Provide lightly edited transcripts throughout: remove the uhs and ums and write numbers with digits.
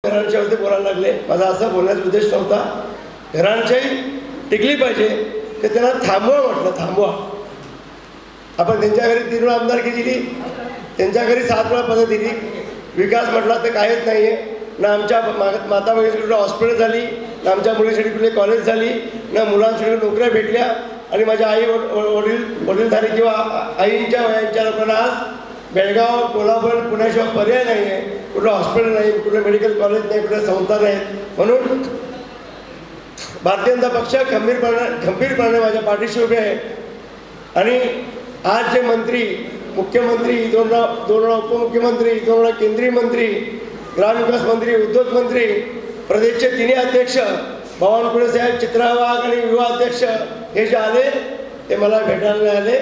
घरांच्यावरती बोलायला लागले. माझा असा बोलण्याचा उद्देश नव्हता. घरांच्याही टिकली पाहिजे की त्यांना थांबवा म्हटलं, थांबवा. आपण त्यांच्या घरी 3 वेळा आमदारकी दिली, त्यांच्या घरी 7 वेळा पदं दिली. विकास म्हटला तर काहीच नाही आहे. ना आमच्या माता भगिनीसाठी कुठे हॉस्पिटल झाली, ना आमच्या मुलीसाठी कुठे कॉलेज झाली, ना मुलांसाठी नोकऱ्या भेटल्या. आणि माझ्या आई वडीलधारी किंवा आईंच्या वयांच्या लोकांना आज बेळगाव, कोल्हापूर, पुण्याशिवाय पर्याय नाही आहे. कुठलं हॉस्पिटल नाही, कुठलं मेडिकल कॉलेज नाही, कुठल्या संस्था नाहीत. म्हणून भारतीय जनता पक्ष खंबीरपणे माझ्या पाठीशी उभे आहे. आणि आज जे मंत्री, मुख्यमंत्री, 2 वेळा उपमुख्यमंत्री, 2 वेळा केंद्रीय मंत्री, ग्रामविकास मंत्री, उद्योग मंत्री, प्रदेशचे 3 अध्यक्ष बावनकुळे साहेब, चित्रा वाघ आणि युवा अध्यक्ष हे जे आले ते मला भेटायला आले.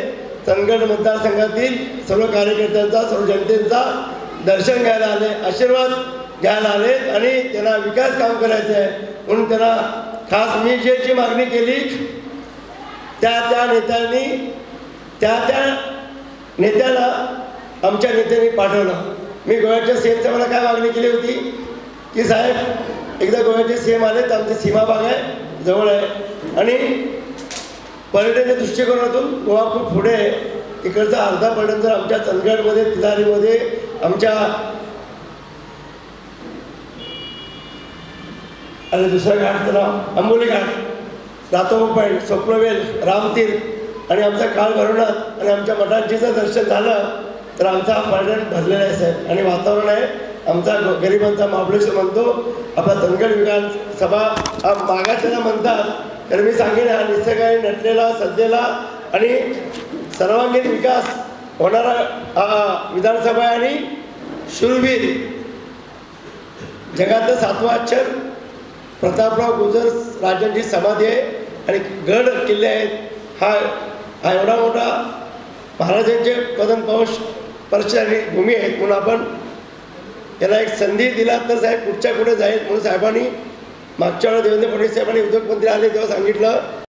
चंदगड मतदारसंघातील सर्व कार्यकर्त्यांचा, सर्व जनतेचा दर्शन घ्यायला आले, आशीर्वाद घ्यायला आले आणि त्यांना विकास काम करायचं आहे. म्हणून त्यांना खास मी जी मागणी केली त्या नेत्याला आमच्या नेत्यांनी पाठवलं. मी गोव्याच्या सीएमच्या मला काय मागणी केली होती की साहेब एकदा गोव्याचे सीएम आले तर आमची सीमा भाग आहे, जवळ आहे आणि पर्यटनाच्या दृष्टिकोनातून गोवा खूप पुढे आहे. तिकडचा अर्धा पर्यटन जर आमच्या चंदगडमध्ये, तिलारीमध्ये, आमच्या आणि दुसरा घाट तर आंबोली घाट, रातोबा पॉईंट, स्वप्नवेल, रामतीर्थ आणि आमचा काळ भरवणात आणि आमच्या मठांची जर दर्शन झालं तर आमचा पर्यटन भरलेला आहे साहेब. आणि वातावरण आहे आमचा गरिबांचा महाबळेश्वर म्हणतो, आपला चंदगड विधानसभा हा मागासलेला म्हणतात. तर मी सांगेन हा निसर्गाने नटलेला, सजलेला आणि सर्वांगीण विकास होणारा हा विधानसभा आहे. आणि शूरवीर जगातलं 7वं अक्षर प्रतापराव गुजर राजांची समाधी आहे आणि गड किल्ले आहेत. हा एवढा मोठा महाराजांचे पदन पाऊस परशारी भूमी आहेत. म्हणून आपण याला एक संधी दिला तर साहेब पुढच्या पुढे जाईल. म्हणून साहेबांनी मागच्या वेळेला देवेंद्र फडणवीस साहेबांनी उद्योगमंत्री आले तेव्हा सांगितलं